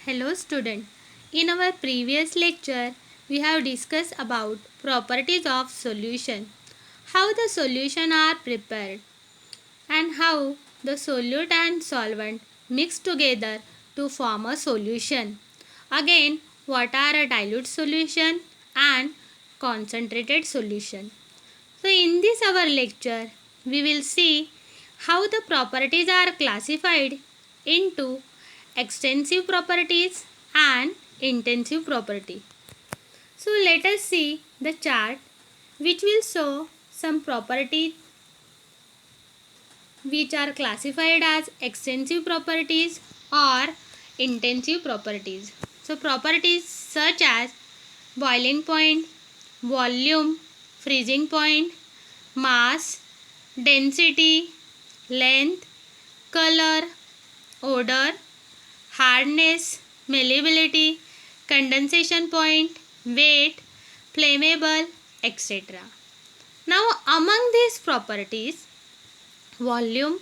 Hello student. In our previous lecture, we have discussed about properties of solution, how the solution are prepared and how the solute and solvent mix together to form a solution. Again, what are a dilute solution and concentrated solution. So in this our lecture, we will see how the properties are classified into extensive properties and intensive property. So let us see the chart which will show some properties which are classified as extensive properties or intensive properties. So properties such as boiling point, volume, freezing point, mass, density, length, color, odor, hardness, malleability, condensation point, weight, flammable, etc. Now among these properties, volume,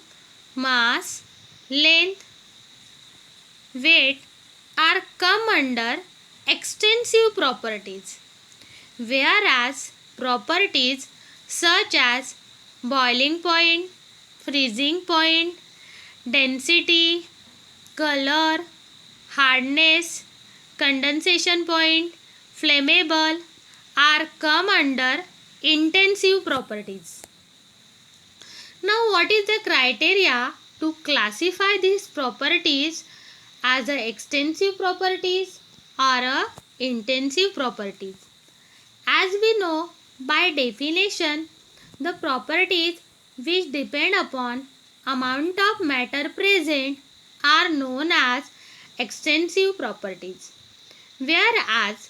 mass, length, weight are come under extensive properties, whereas properties such as boiling point, freezing point, density, color, hardness, condensation point, flammable are come under intensive properties. Now what is the criteria to classify these properties as a extensive properties or a intensive properties? As we know, by definition, the properties which depend upon amount of matter present are known as extensive properties, whereas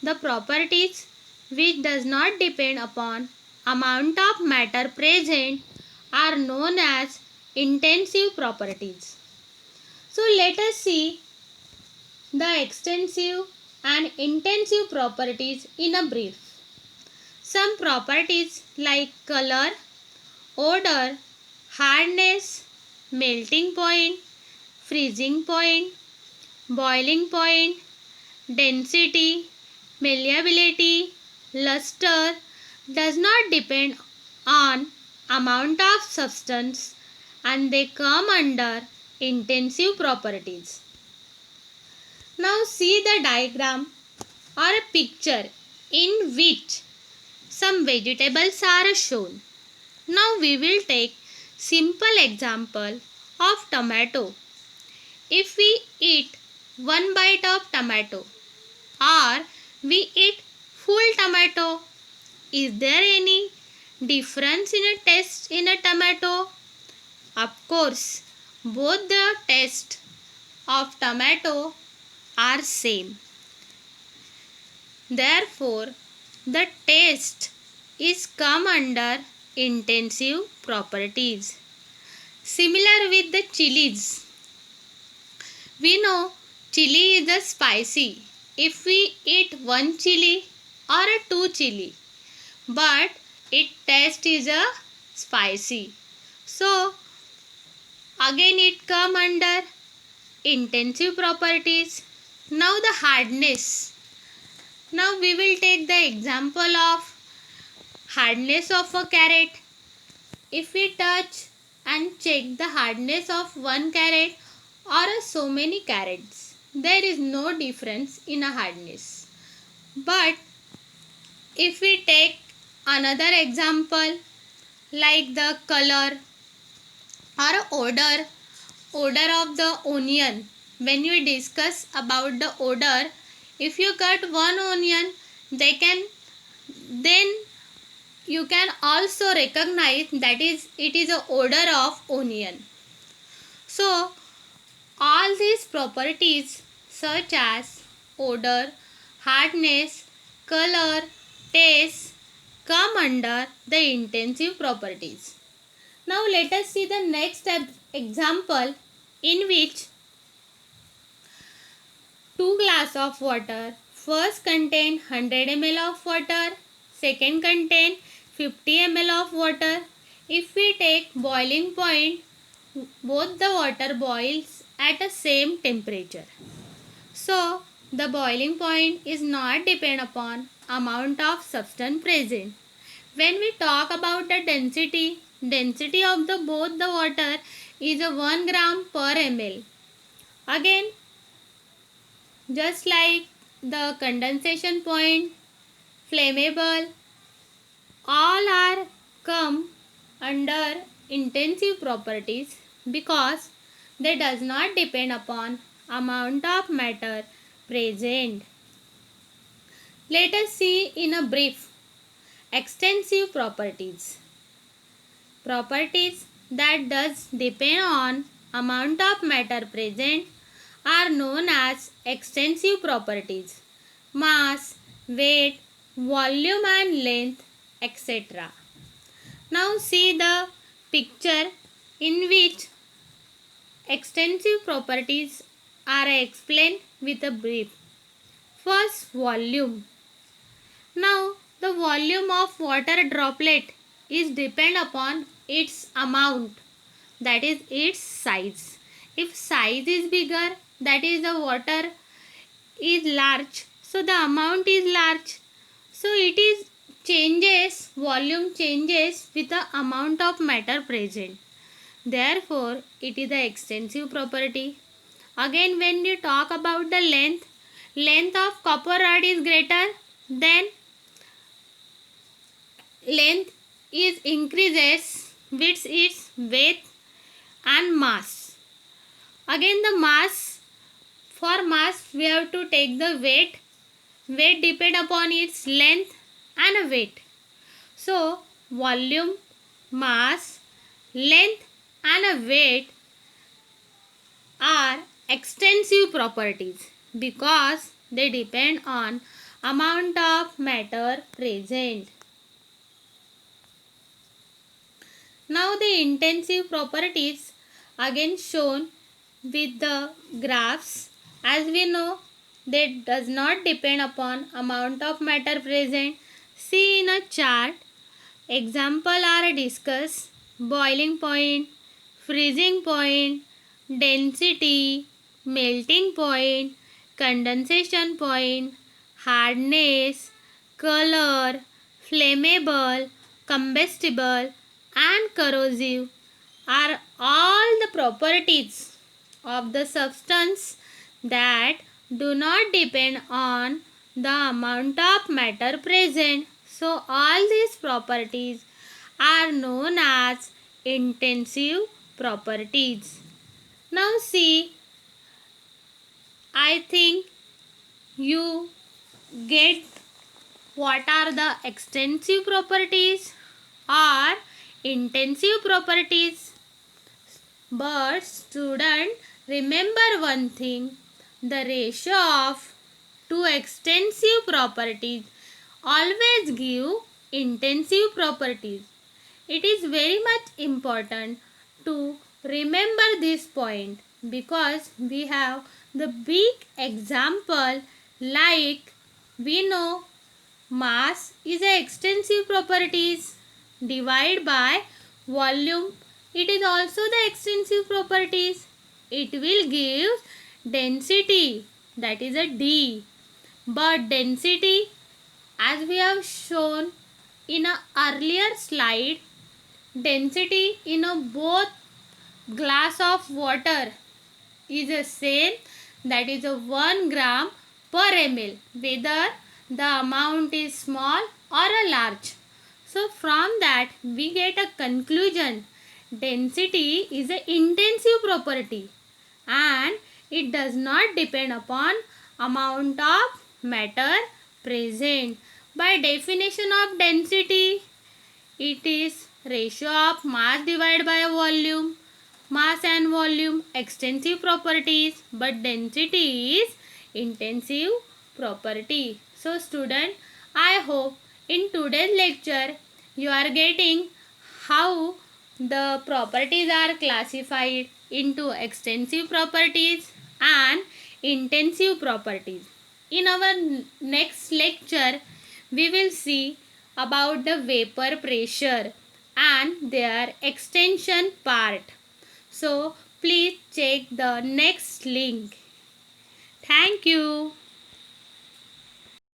the properties which does not depend upon amount of matter present are known as intensive properties. So let us see the extensive and intensive properties in a brief. Some properties like color, odor, hardness, melting point, freezing point, boiling point, density, malleability, luster does not depend on amount of substance and they come under intensive properties. Now see the diagram or a picture in which some vegetables are shown. Now we will take simple example of tomato. If we eat one bite of tomato or we eat full tomato, is there any difference in a taste in a tomato? Of course, both the taste of tomato are same. Therefore, the taste is come under intensive properties. Similar with the chilies. We know chili is a spicy. If we eat one chili or a two chili, but its taste is a spicy. So again it come under intensive properties. Now the hardness. Now we will take the example of hardness of a carrot. If we touch and check the hardness of one carrot or so many carrots, there is no difference in a hardness. But if we take another example like the color or odor of the onion, when we discuss about the odor, if you cut one onion, then you can also recognize that it is a odor of onion. So all these properties such as odor, hardness, color, taste come under the intensive properties. Now let us see the next example in which 2 glass of water, first contain 100 ml of water, second contain 50 ml of water. If we take boiling point, both the water boils at a same temperature. So the boiling point is not depend upon amount of substance present. When we talk about the density of the both the water is a 1 gram per ml. Again, just like the condensation point, flammable, all are come under intensive properties because they does not depend upon amount of matter present. Let us see in a brief extensive properties. Properties that does depend on amount of matter present are known as extensive properties. Mass, weight, volume and length, etc. Now see the picture in which extensive properties are explained with a brief. First, volume. Now, the volume of water droplet is depend upon its amount, that is its size. If size is bigger, that is the water is large, so the amount is large. So it is volume changes with the amount of matter present. Therefore, it is the extensive property. Again, when you talk about the length of copper rod is greater, then length is increases with its weight and mass. Again, the mass, for mass we have to take the weight. Weight depend upon its length and weight. So, volume, mass, length and weight are extensive properties because they depend on amount of matter present. Now the intensive properties again shown with the graphs. As we know, they does not depend upon amount of matter present. See in a chart, example are discussed: boiling point, freezing point, density, melting point, condensation point, hardness, color, flammable, combustible and corrosive are all the properties of the substance that do not depend on the amount of matter present. So all these properties are known as intensive properties. Now see, I think you get what are the extensive properties or intensive properties. But student, remember one thing, the ratio of two extensive properties always give intensive properties. It is very much important to remember this point because we have the big example like we know mass is a extensive properties divided by volume. It is also the extensive properties. It will give density, that is a D. But density, as we have shown in a earlier slide, density in a both glass of water is the same, that is a 1 gram per ml, whether the amount is small or a large. So from that we get a conclusion, density is an intensive property and it does not depend upon amount of matter present. By definition of density, it is ratio of mass divided by volume. Mass and volume extensive properties, but density is intensive property. So student, I hope in today's lecture you are getting how the properties are classified into extensive properties and intensive properties. In our next lecture, we will see about the vapor pressure and their extension part. So please check the next link. Thank you.